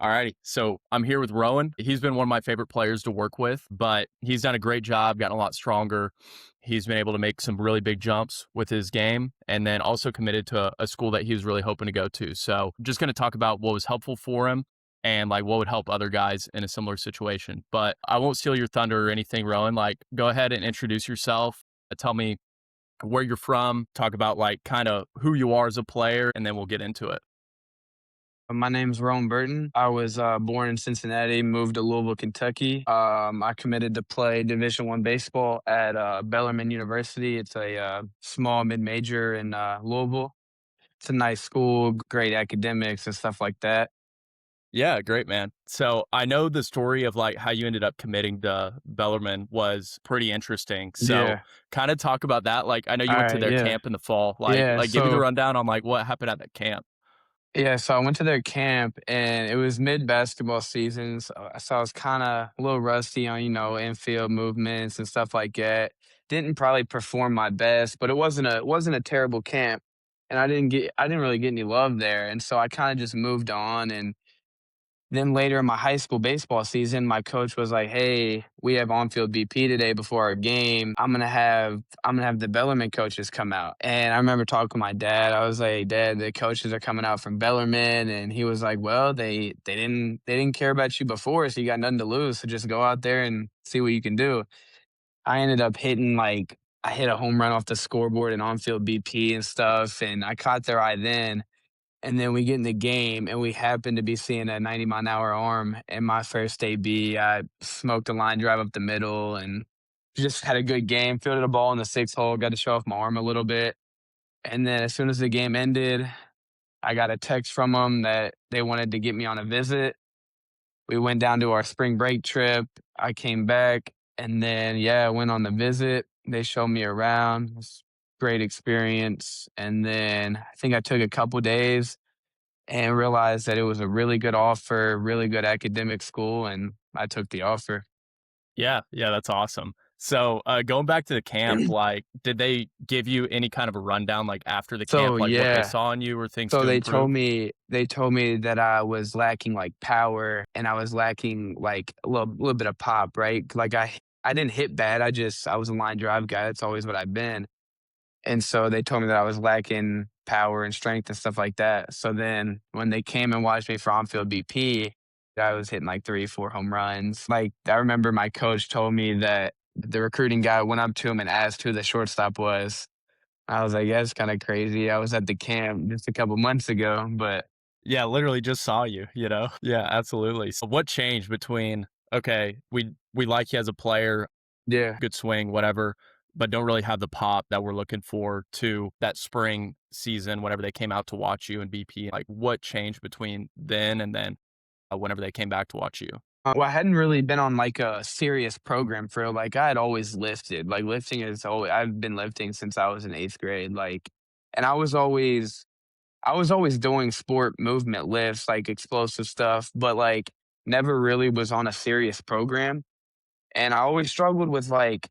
Alrighty. So I'm here with Rowan. He's been one of my favorite players to work with, but he's done a great job, gotten a lot stronger. He's been able to make some really big jumps with his game and then also committed to a school that he was really hoping to go to. So I'm just going to talk about what was helpful for him and like what would help other guys in a similar situation. But I won't steal your thunder or anything, Rowan. Like, go ahead and introduce yourself. Tell me where you're from, talk about like kind of who you are as a player, and then we'll get into it. My name's Rome Burton. I was born in Cincinnati, moved to Louisville, Kentucky. I committed to play Division One baseball at Bellarmine University. It's a small mid-major in Louisville. It's a nice school, great academics and stuff like that. Yeah, great, man. So I know the story of like how you ended up committing to Bellarmine was pretty interesting. So Yeah. kind of talk about that. Like I know All you went to right. their Yeah. camp in the fall. Like Yeah. like give me the So rundown on like what happened at that camp. so I went to their camp and it was mid basketball season. So I was kind of a little rusty on infield movements and stuff like that. Didn't probably perform my best, but it wasn't a terrible camp, and I didn't really get any love there, and so I kind of just moved on. And then later in my high school baseball season, my coach was like, "Hey, we have on-field BP today before our game. I'm gonna have the Bellarmine coaches come out." And I remember talking to my dad. I was like, "Dad, the coaches are coming out from Bellarmine," and he was like, "Well, they didn't care about you before, so you got nothing to lose. So just go out there and see what you can do." I ended up I hit a home run off the scoreboard and on-field BP and stuff, and I caught their eye then. And then we get in the game, and we happen to be seeing a 90-mile-an-hour arm in my first AB. I smoked a line drive up the middle and just had a good game, fielded a ball in the sixth hole, got to show off my arm a little bit. And then as soon as the game ended, I got a text from them that they wanted to get me on a visit. We went down to our spring break trip. I came back, and then, yeah, I went on the visit. They showed me around. It was a great experience. And then I think I took a couple days and realized that it was a really good offer, really good academic school, and I took the offer. Yeah, yeah, that's awesome. So going back to the camp, like did they give you any kind of a rundown like after the So, camp, like what they yeah. saw in you or things So to they told improve? me they told me that I was lacking, like, power, and I was lacking, like, a little bit of pop, right? Like, I didn't hit bad, I was a line drive guy, that's always what I've been. And so they told me that I was lacking power and strength and stuff like that. So then when they came and watched me for on-field BP, I was hitting like 3, 4 home runs. Like, I remember my coach told me that the recruiting guy went up to him and asked who the shortstop was. I was like, "Yeah, it's kinda crazy. I was at the camp just a couple months ago," but Yeah, literally just saw you, you know? Yeah, absolutely. So what changed between okay, we like you as a player, yeah. good swing, whatever, but don't really have the pop that we're looking for to that spring season whenever they came out to watch you in BP? Like, what changed between then and then, whenever they came back to watch you? Well, I hadn't really been on, like, a serious program for like, I had always lifted. Like, lifting is always I've been lifting since I was in 8th grade, like, and I was always doing sport movement lifts, like explosive stuff, but like never really was on a serious program. And I always struggled with like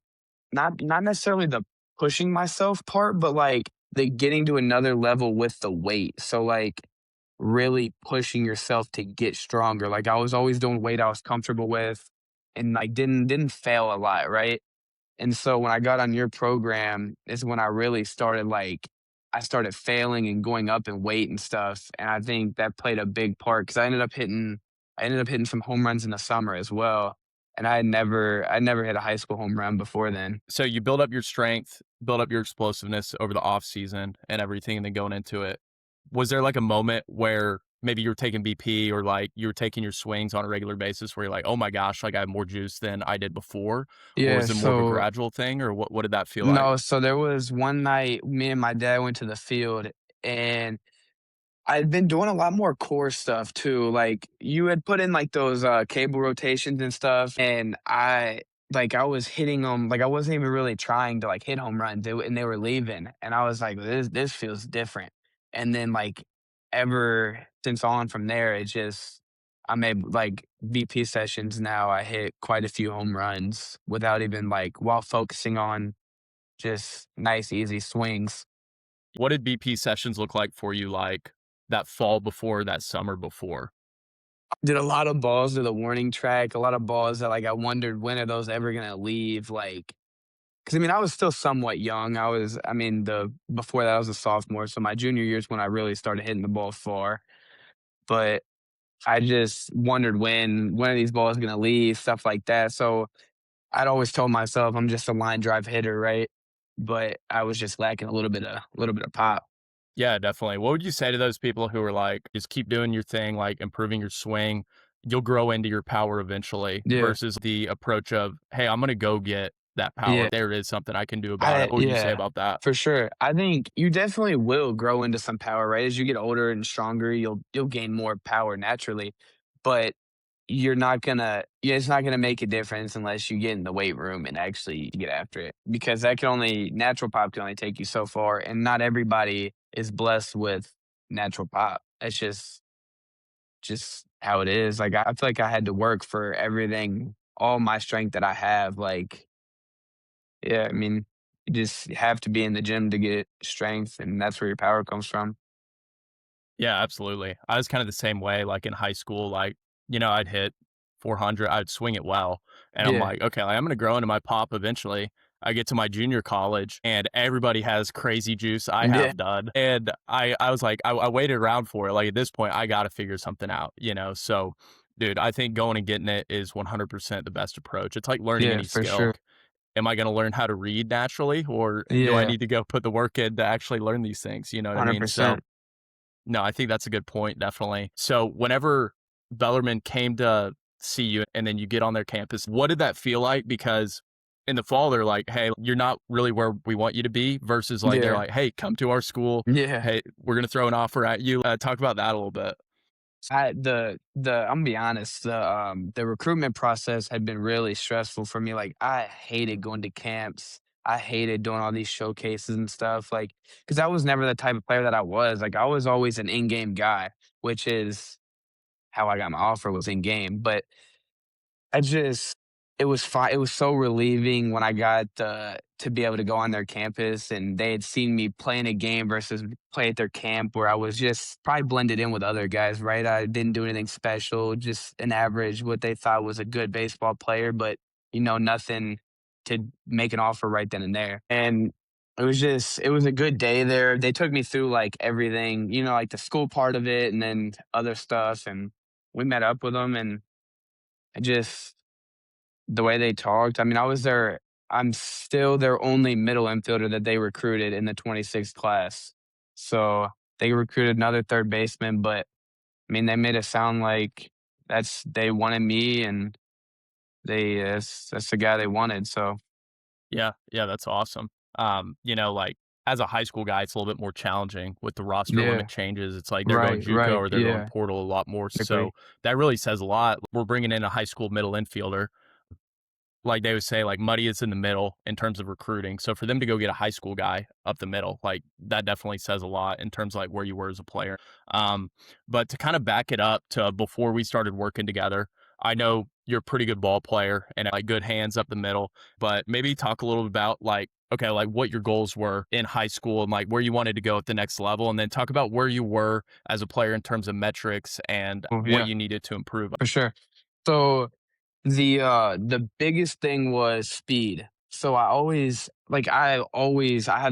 not necessarily the pushing myself part, but like the getting to another level with the weight. So like really pushing yourself to get stronger. Like I was always doing weight I was comfortable with and like didn't fail a lot, right? And so when I got on your program is when I really started I started failing and going up in weight and stuff. And I think that played a big part because I ended up hitting some home runs in the summer as well. And I never hit a high school home run before then. So you build up your strength, build up your explosiveness over the off season and everything, and then going into it. Was there like a moment where maybe you were taking BP or like you were taking your swings on a regular basis where you're like, oh my gosh, like I have more juice than I did before? Or Yeah, was it more of a so gradual thing or what did that feel like? no, so there was one night me and my dad went to the field and I'd been doing a lot more core stuff too. Like you had put in like those cable rotations and stuff, and I was hitting them. Like I wasn't even really trying to like hit home runs, and they were leaving, and I was like, this feels different. And then like ever since on from there, it just I made like VP sessions now. I hit quite a few home runs without even like while focusing on just nice easy swings. What did BP sessions look like for you like that fall before, that summer before? Did a lot of balls to the warning track, a lot of balls that, like, I wondered when are those ever gonna leave, like, 'cause, I mean, I was still somewhat young. I mean, the before that, I was a sophomore, so my junior year is when I really started hitting the ball far, but I just wondered when are these balls gonna leave, stuff like that, so I'd always told myself I'm just a line drive hitter, right? But I was just lacking a little bit of pop. Yeah, definitely. What would you say to those people who are like, just keep doing your thing, like improving your swing, you'll grow into your power eventually, Yeah, versus the approach of, hey, I'm going to go get that power. yeah. There is something I can do about it. What would you say Yeah, about that? for sure. I think you definitely will grow into some power, right? As you get older and stronger, you'll gain more power naturally, but you're not gonna yeah, it's not gonna make a difference unless you get in the weight room and actually get after it, because that can only natural pop can only take you so far, and not everybody is blessed with natural pop. That's just how it is. Like, I feel like I had to work for everything, all my strength that I have, like, yeah, I mean, you just have to be in the gym to get strength, and that's where your power comes from. Yeah, absolutely. I was kind of the same way, like in high school, like, I'd hit 400, I'd swing it well. And I'm Yeah, like, okay, like, I'm going to grow into my pop eventually. I get to my junior college and everybody has crazy juice. I yeah, have none. And I was like, I waited around for it. Like at this point, I got to figure something out? So, dude, I think going and getting it is 100% the best approach. It's like learning yeah, any for skill. sure. Am I going to learn how to read naturally or do I Yeah, need to go put the work in to actually learn these things? You know what I mean? So, 100%. no, I think that's a good point, definitely. So, whenever Bellarmine came to see you and then you get on their campus, what did that feel like? Because in the fall, they're like, hey, you're not really where we want you to be, versus like, they're Yeah, like, hey, come to our school. yeah. Hey, we're going to throw an offer at you. Talk about that a little bit. I'm gonna be honest, the recruitment process had been really stressful for me. Like, I hated going to camps. I hated doing all these showcases and stuff, like, because I was never the type of player that I was. Like, I was always an in-game guy, which is how I got my offer was in-game, but I just it was fine. It was so relieving when I got, to be able to go on their campus, and they had seen me play in a game versus play at their camp where I was just probably blended in with other guys, right? I didn't do anything special, just an average, what they thought was a good baseball player, but, nothing to make an offer right then and there. And it was a good day there. They took me through, like, everything, like the school part of it and then other stuff, and we met up with them, and I just the way they talked, I mean, I'm still their only middle infielder that they recruited in the 26th class. So, they recruited another third baseman, but, I mean, they made it sound like they wanted me and that's the guy they wanted, so Yeah. Yeah. That's awesome. Like as a high school guy, it's a little bit more challenging with the roster limit yeah. changes. It's like they're going Right, JUCO right, or they're going yeah, portal a lot more. So exactly. that really says a lot. We're bringing in a high school middle infielder, like they would say, like muddy is in the middle in terms of recruiting. So for them to go get a high school guy up the middle, like that definitely says a lot in terms of like where you were as a player. Um, but to kind of back it up to before we started working together, I know you're a pretty good ball player and like good hands up the middle, but maybe talk a little bit about like, okay, like what your goals were in high school and like where you wanted to go at the next level. And then talk about where you were as a player in terms of metrics and Oh, what yeah, you needed to improve. for sure. So the biggest thing was speed. So I had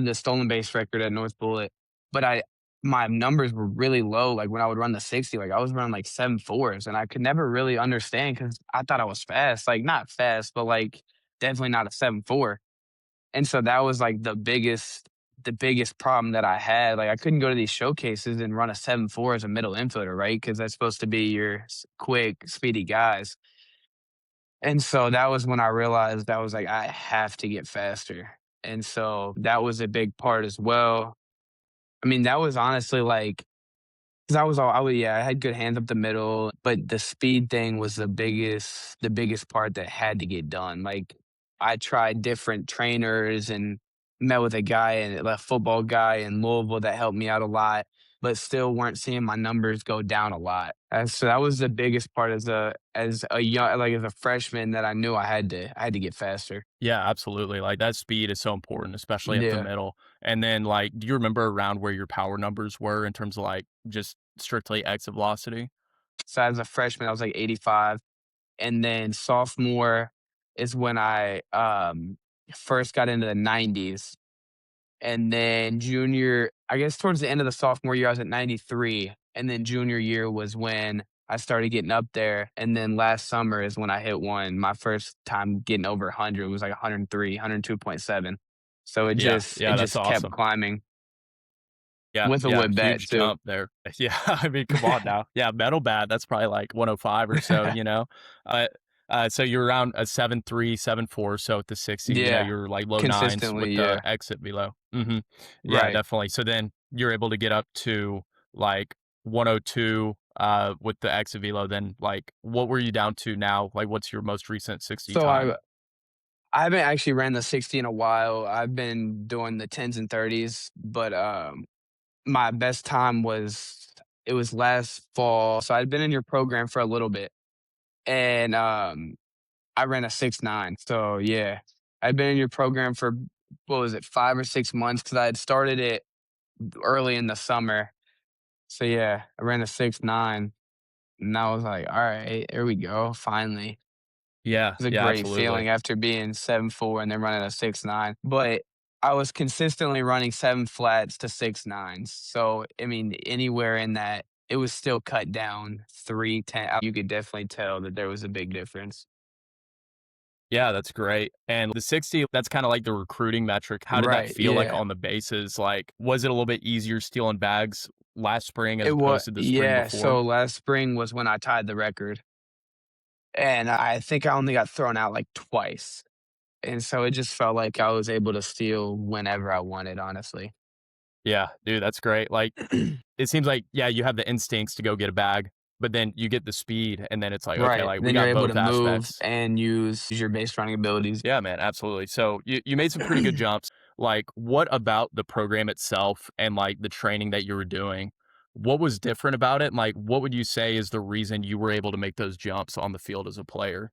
the stolen base record at North Bullet, but my numbers were really low, like, when I would run the 60, like, I was running, like, 7.4s, and I could never really understand because I thought I was fast, like, not fast, but, like, definitely not a 7.4, and so that was, like, the biggest problem that I had, like, I couldn't go to these showcases and run a 7.4 as a middle infielder, right? Because that's supposed to be your quick, speedy guys. And so that was when I realized I was like, I have to get faster. And so that was a big part as well. I mean, that was honestly like, because yeah, I had good hands up the middle, but the speed thing was the biggest part that had to get done. Like, I tried different trainers and met with a football guy in Louisville that helped me out a lot, but still weren't seeing my numbers go down a lot. And so that was the biggest part as a young like as a freshman that I knew I had to get faster. Yeah, absolutely. Like that speed is so important, especially up the Yeah. middle. And then like, do you remember around where your power numbers were in terms of like just strictly exit velocity? So as a freshman, I was like 85. And then sophomore is when I first got into the 90s. And then junior, I guess towards the end of the sophomore year, I was at 93. And then junior year was when I started getting up there. And then last summer is when I hit one. My first time getting over 100 was like 103, 102.7. So Yeah, it yeah, that's just kept awesome. climbing Yeah, with a yeah, wood bat huge too. jump there. Yeah, I mean, come on now. Yeah, metal bat, that's probably like 105 or so, you know? Uh, so you're around a 7.3, 7.4, so at the 60, you know, Yeah, you're like low nines with consistently. the Yeah, exit below. Mhm. Yeah, right. definitely. So then you're able to get up to like 102 with the exit velo. Then like what were you down to now? Like what's your most recent 60 So time? I haven't actually ran the 60 in a while. I've been doing the 10s and 30s, but my best time was it was last fall. So I'd been in your program for a little bit, and I ran a 6.9. So yeah, I'd been in your program for what was it, 5 or 6 months because I had started it early in the summer. So yeah, I ran a 6.9, and I was like, all right, here we go, finally. Yeah, Was a yeah, great absolutely. feeling after being 7.4 and then running a 6.9, but I was consistently running 7 flats to 6.9s, so, I mean, anywhere in that, it was still cut down 3 10. You could definitely tell that there was a big difference. Yeah, that's great. And the 60, that's kinda like the recruiting metric. How did that Right, feel like yeah. on the bases? Like, was it a little bit easier stealing bags last spring as It was, opposed to the spring yeah, before? so last spring was when I tied the record, and I think I only got thrown out, like, twice, and so it just felt like I was able to steal whenever I wanted, honestly. Yeah, dude, that's great. Like, it seems like, yeah, you have the instincts to go get a bag, but then you get the speed, and then it's like, okay, Right, like, we then you're got able to both move aspects. and use your base running abilities. Yeah, man, absolutely. So you made some pretty good jumps. Like, what about the program itself and like the training that you were doing? What was different about it? And, like, what would you say is the reason you were able to make those jumps on the field as a player?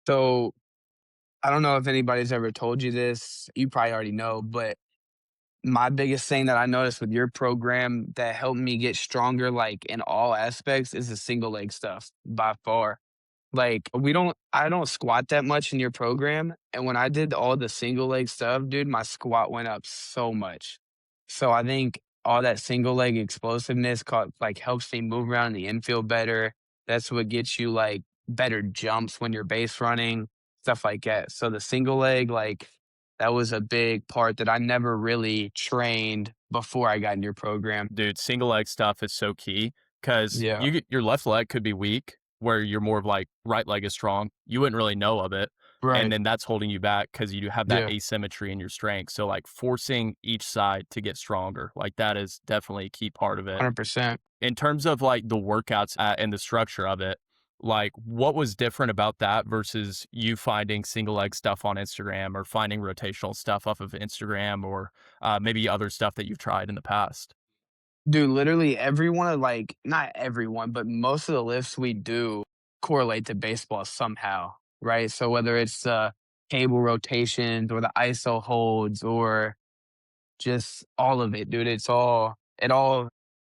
So, I don't know if anybody's ever told you this, you probably already know, but my biggest thing that I noticed with your program that helped me get stronger, like, in all aspects is the single leg stuff by far. Like, we don't I don't squat that much in your program, and when I did all the single leg stuff, dude, my squat went up so much. So I think all that single leg explosiveness like, helps me move around in the infield better. That's what gets you, like, better jumps when you're base running, stuff like that. So the single leg, like, that was a big part that I never really trained before I got in your program. Dude, single leg stuff is so key because Yeah. your left leg could be weak, where you're more of like right leg is strong. You wouldn't really know of it. And Right. then that's holding you back because you do have that Yeah. asymmetry in your strength. So like forcing each side to get stronger, like that is definitely a key part of it. 100%. In terms of like the workouts and the structure of it, like what was different about that versus you finding single leg stuff on Instagram or finding rotational stuff off of Instagram or maybe other stuff that you've tried in the past? Dude, literally everyone like not everyone, but most of the lifts we do correlate to baseball somehow, right? So whether it's the cable rotations or the ISO holds or just all of it, dude, it all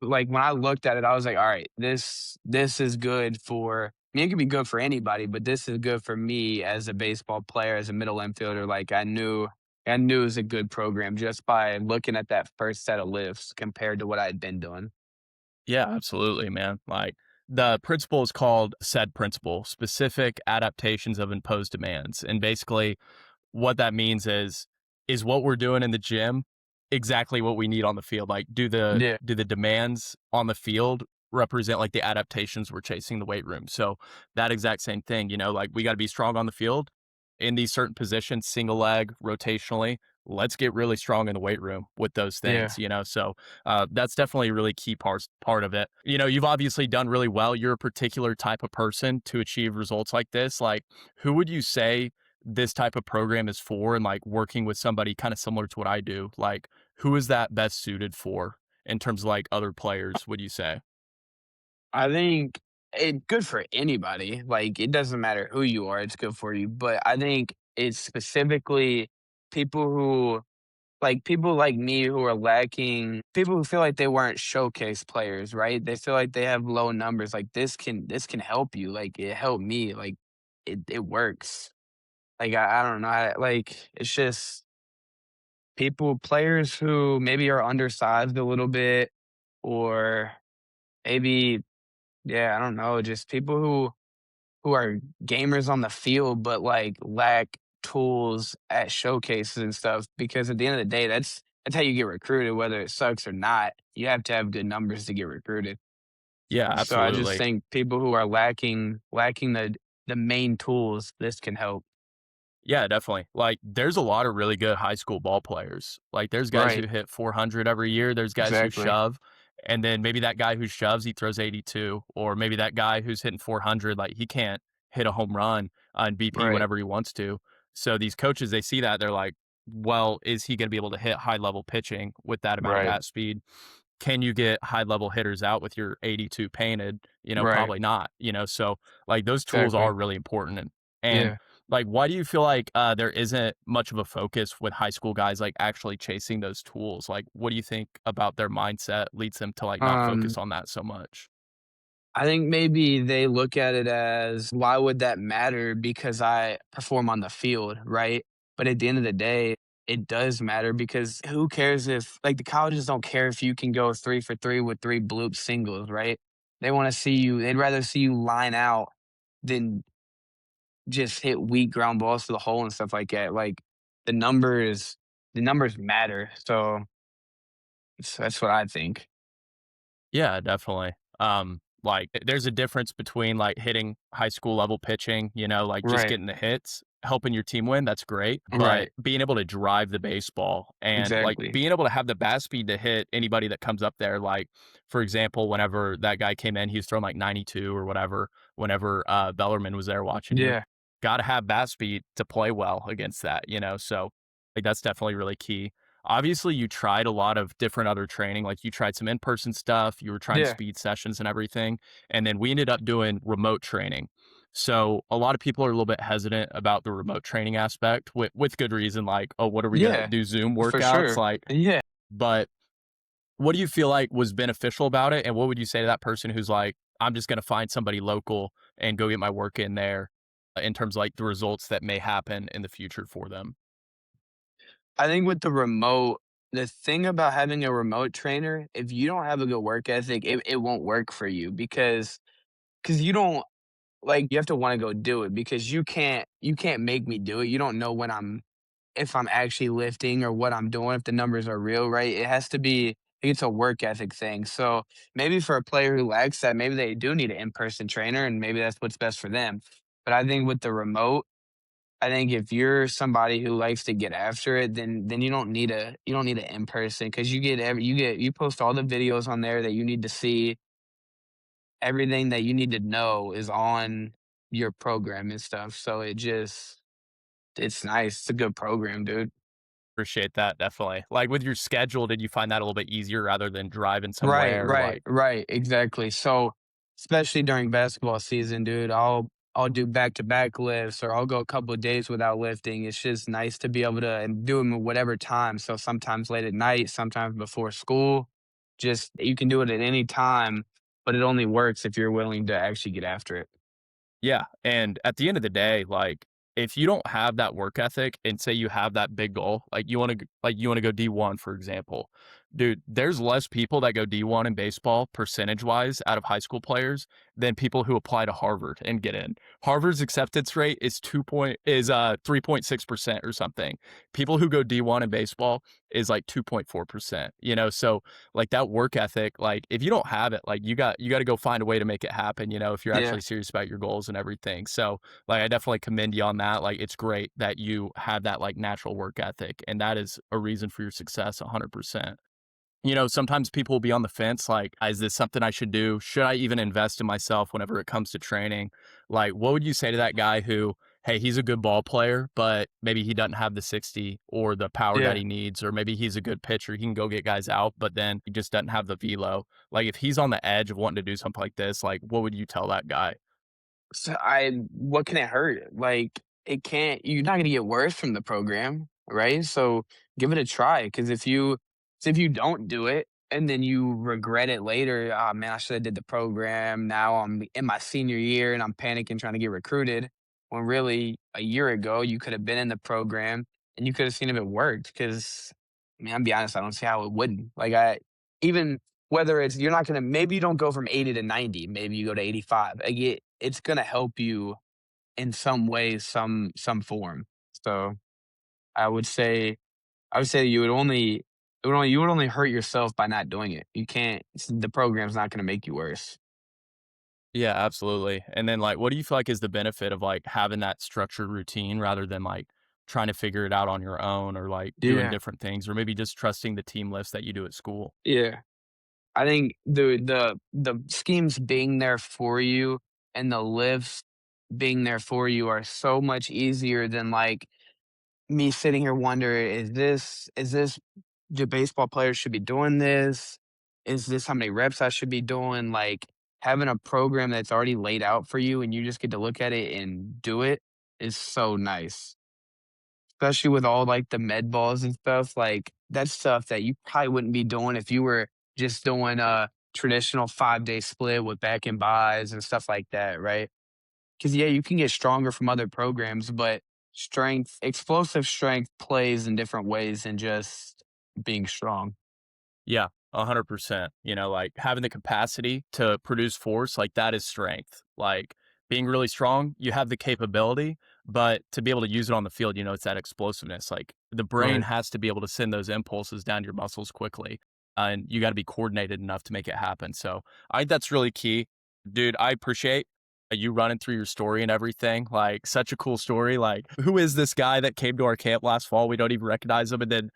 like when I looked at it, I was like, all right, this is good for I mean, it could be good for anybody, but this is good for me as a baseball player, as a middle infielder. Like I knew it was a good program just by looking at that first set of lifts compared to what I'd been doing. Yeah, absolutely, man. Like the principle is called said principle, specific adaptations of imposed demands. And basically what that means is what we're doing in the gym exactly what we need on the field? Like Yeah, do the demands on the field represent like the adaptations we're chasing in the weight room? So that exact same thing, you know, like we got to be strong on the field in these certain positions, single leg, rotationally. Let's get really strong in the weight room with those yeah. things, you know. So that's definitely a really key part of it. You know, you've obviously done really well. You're a particular type of person to achieve results like this. Like, who would you say this type of program is for, and like working with somebody kind of similar to what I do, like who is that best suited for in terms of like other players, would you say? I think it good for anybody. Like it doesn't matter who you are, it's good for you. But I think it's specifically people who like people like me who are lacking, people who feel like they weren't showcase players, right? They feel like they have low numbers. Like this can help you. Like it helped me. Like it works. Like I don't know. Like it's just players who maybe are undersized a little bit, or maybe yeah, I don't know, just people who are gamers on the field, but, like, lack tools at showcases and stuff, because at the end of the day, that's how you get recruited, whether it sucks or not. You have to have good numbers to get recruited. Yeah, So I just absolutely. think people who are lacking the main tools, this can help. Yeah, definitely. Like, there's a lot of really good high school ball players. Like, there's guys Right, who hit 400 every year. There's guys who exactly. shove, and then maybe that guy who shoves, he throws 82, or maybe that guy who's hitting 400, like he can't hit a home run on BP Right, whenever he wants to. So these coaches, they see that they're like, well, is he going to be able to hit high level pitching with that amount of right, bat speed? Can you get high level hitters out with your 82 painted? right, Probably not, so like those tools are exactly. really important. And Yeah. like, why do you feel like there isn't much of a focus with high school guys like actually chasing those tools? Like, what do you think about their mindset leads them to like not focus Um on that so much? I think maybe they look at it as, why would that matter because I perform on the field, right? But at the end of the day, it does matter, because who cares if, like, the colleges don't care if you can go 3 for 3 with 3 bloop singles, right? They'd rather see you line out than just hit weak ground balls to the hole and stuff like that. Like, the numbers the numbers matter. So that's what I think. Yeah, definitely. Like there's a difference between like hitting high school level pitching, like just Right, getting the hits, helping your team win, that's great. But right, being able to drive the baseball and like exactly. being able to have the bat speed to hit anybody that comes up there, like for example, whenever that guy came in, he was throwing like 92 or whatever, whenever Bellerman was there watching you. Yeah, Gotta have bat speed to play well against that. So like that's definitely really key. Obviously, you tried a lot of different other training, like, you tried some in-person stuff, you were trying yeah, speed sessions and everything, and then we ended up doing remote training. So, a lot of people are a little bit hesitant about the remote training aspect with good reason, like, "Oh, what are we gonna yeah, do, Zoom for workouts?" sure. Like, Yeah. but what do you feel like was beneficial about it, and what would you say to that person who's like, "I'm just gonna find somebody local and go get my work in there," in terms of, like, the results that may happen in the future for them? I think with the thing about having a remote trainer, if you don't have a good work ethic, it won't work for you, because you don't, like, you have to wanna go do it, because you can't make me do it. You don't know when if I'm actually lifting or what I'm doing, if the numbers are real, right? It has to be, it's a work ethic thing. So, maybe for a player who lacks that, maybe they do need an in-person trainer, and maybe that's what's best for them. But I think with the remote, I think if you're somebody who likes to get after it, then you don't need an in person, because you post all the videos on there that you need to see. Everything that you need to know is on your program and stuff. So it's nice. It's a good program, dude. Appreciate that, definitely. Like, with your schedule, did you find that a little bit easier rather than driving Right, somewhere, right, like right, exactly. So, especially during basketball season, dude, I'll do back-to-back lifts, or I'll go a couple of days without lifting. It's just nice to be able to and do them at whatever time. So sometimes late at night, sometimes before school. Just you can do it at any time, but it only works if you're willing to actually get after it. yeah, and at the end of the day, like, if you don't have that work ethic and say you have that big goal, like, you wanna go D1, for example, dude, there's less people that go D1 in baseball percentage-wise out of high school players than people who apply to Harvard and get in. Harvard's acceptance rate is 3.6% or something. People who go D1 in baseball is, like, 2.4%, so like that work ethic, like if you don't have it, like you got to go find a way to make it happen, if you're Yeah. actually serious about your goals and everything. So like I definitely commend you on that. Like it's great that you have that like natural work ethic and that is a reason for your success 100%. Sometimes people will be on the fence, like, is this something I should do? Should I even invest in myself whenever it comes to training? Like, what would you say to that guy who, hey, he's a good ball player, but maybe he doesn't have the 60 or the power that Yeah. he needs, or maybe he's a good pitcher, he can go get guys out, but then he just doesn't have the velo. Like, if he's on the edge of wanting to do something like this, like, what would you tell that guy? So I what can it hurt? Like, it can't, you're not gonna get worse from the program. right? So give it a try because if you don't do it and then you regret it later, oh man, I should have did the program. Now I'm in my senior year and I'm panicking trying to get recruited. When really a year ago you could have been in the program and you could have seen if it worked. Because I mean, I'll be honest, I don't see how it wouldn't. Like I even whether it's you're not gonna maybe you don't go from 80 to 90, maybe you go to 85. Like it's gonna help you in some way, some form. So I would say I would say you would only hurt yourself by not doing it. You can't the program's not gonna make you worse. Yeah, absolutely. And then, like, what do you feel like is the benefit of, like, having that structured routine rather than, like, trying to figure it out on your own or, like, doing Yeah, different things or maybe just trusting the team list that you do at school? yeah. I think the schemes being there for you and the lifts being there for you are so much easier than, like, me sitting here wondering, is this do baseball players should be doing this? Is this how many reps I should be doing? Like, having a program that's already laid out for you and you just get to look at it and do it is so nice. Especially with all, like, the med balls and stuff, like, that's stuff that you probably wouldn't be doing if you were just doing a traditional 5-day split with back and buys and stuff like that, right? Because yeah, you can get stronger from other programs, but explosive strength plays in different ways than just being strong. Yeah, 100%. You know, like having the capacity to produce force, like that is strength. Like being really strong, you have the capability, but to be able to use it on the field, you know, it's that explosiveness. Like the brain Right. has to be able to send those impulses down to your muscles quickly. And you got to be coordinated enough to make it happen. So I think that's really key. Dude, I appreciate you running through your story and everything. Like such a cool story. Like, who is this guy that came to our camp last fall? We don't even recognize him. And then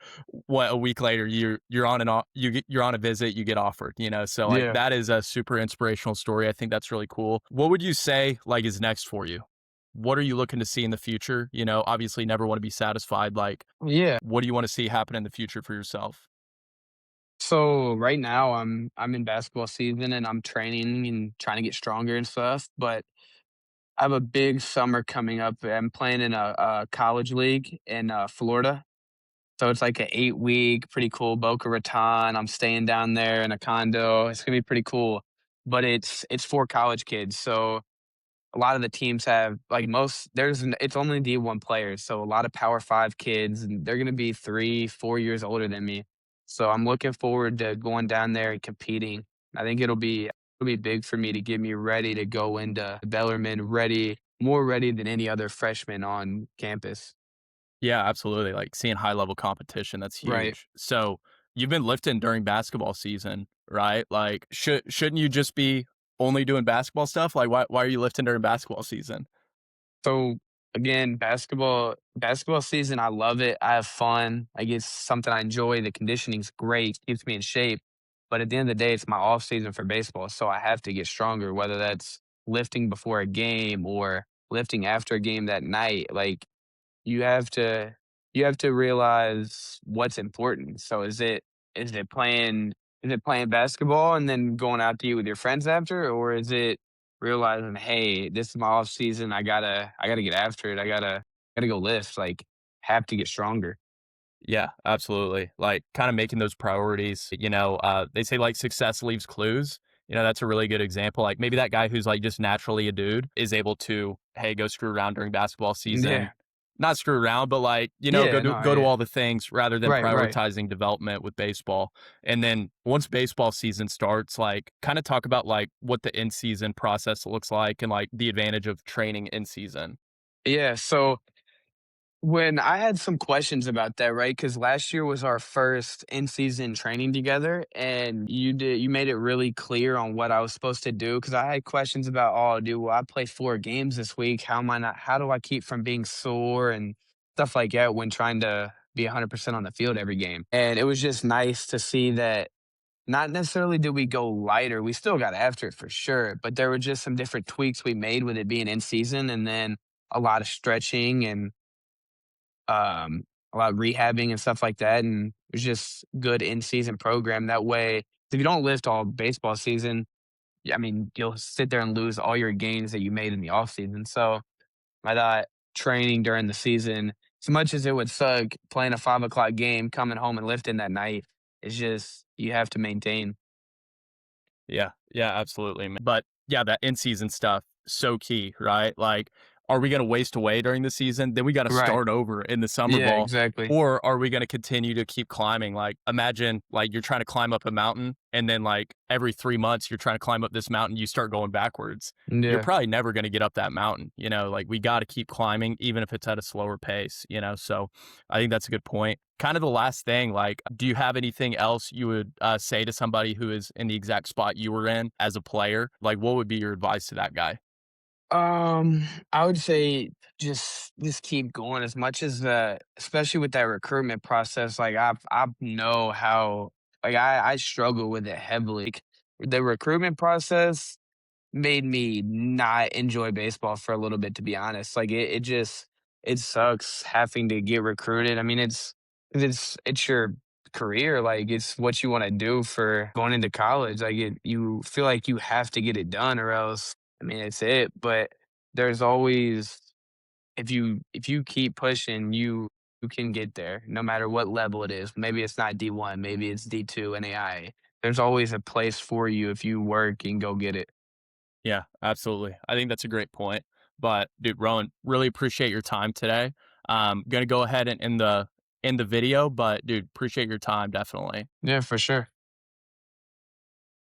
what a week later you're on you're on a visit, you get offered, you know. So like Yeah. that is a super inspirational story. I think that's really cool. What would you say like is next for you? What are you looking to see in the future? You know, obviously never want to be satisfied. Like Yeah. what do you want to see happen in the future for yourself? So right now I'm in basketball season and I'm training and trying to get stronger and stuff, but I have a big summer coming up. I'm playing in a college league in Florida. So it's like an 8-week, pretty cool Boca Raton. I'm staying down there in a condo. It's gonna be pretty cool. But it's for college kids. So a lot of the teams have like most it's only D1 players, so a lot of Power 5 kids, and they're gonna be 3, 4 years older than me. So I'm looking forward to going down there and competing. I think it'll be big for me to get me ready to go into Bellarmine ready, more ready than any other freshman on campus. Yeah, absolutely. Like seeing high level competition, that's Right. huge. So you've been lifting during basketball season, right? Like shouldn't you just be only doing basketball stuff? Like why are you lifting during basketball season? So again, basketball season, I love it. I have fun. Like it's something I enjoy. The conditioning's great, keeps me in shape. But at the end of the day, it's my off season for baseball. So I have to get stronger, whether that's lifting before a game or lifting after a game that night. Like you have to you have to realize what's important. So is it playing is it playing basketball and then going out to eat with your friends after, or is it realizing, hey, this is my off season. I gotta get after it. I gotta go lift. Like have to get stronger. Yeah, absolutely. Like kind of making those priorities, you know, they say like success leaves clues. You know, that's a really good example. Like maybe that guy who's like just naturally a dude is able to, hey, go screw around during basketball season. Yeah. Not screw around, but like, you know, Yeah, no, go to yeah. all the things rather than Right, right. prioritizing development with baseball. And then once baseball season starts, like kind of talk about like what the in season process looks like and like the advantage of training in season. Yeah. So when I had some questions about that, right? Because last year was our first in-season training together, and you made it really clear on what I was supposed to do. Because I had questions about, "Oh, dude, well, I play 4 games this week. How do I keep from being sore and stuff like that when trying to be 100% on the field every game?" And it was just nice to see that not necessarily did we go lighter, we still got after it for sure, but there were just some different tweaks we made with it being in season, and then a lot of stretching and um, a lot of rehabbing and stuff like that, and it was just good in-season program. That way, if you don't lift all baseball season, I mean, you'll sit there and lose all your gains that you made in the off season. So I thought training during the season as much as it would suck playing a 5 o'clock game, coming home and lifting that night, it's just you have to maintain. Yeah, yeah, absolutely, man. But yeah, that in season stuff, so key, right? Like, are we gonna waste away during the season? Then we gotta Right. start over in the summer Yeah, ball. exactly. Or are we gonna continue to keep climbing? Like, imagine like you're trying to climb up a mountain and then like every 3 months you're trying to climb up this mountain, you start going backwards. You're Yeah. probably never gonna get up that mountain, you know, like we gotta keep climbing, even if it's at a slower pace, you know. So I think that's a good point. Kind of the last thing, like, do you have anything else you would say to somebody who is in the exact spot you were in as a player? Like, what would be your advice to that guy? Um, I would say just keep going as much as especially with that recruitment process. Like I know how like I struggle with it heavily. Like, the recruitment process made me not enjoy baseball for a little bit, to be honest. Like it just it sucks having to get recruited. I mean, it's your career. Like it's what you want to do for going into college. Like you feel like you have to get it done, or else I mean, it's it. But there's always if you keep pushing, you can get there no matter what level it is. Maybe it's not D1, maybe it's D2 NAIA. There's always a place for you if you work and go get it. Yeah, absolutely. I think that's a great point. But dude, Rowan, really appreciate your time today. Gonna go ahead and end the video, but dude, appreciate your time definitely. Yeah, for sure.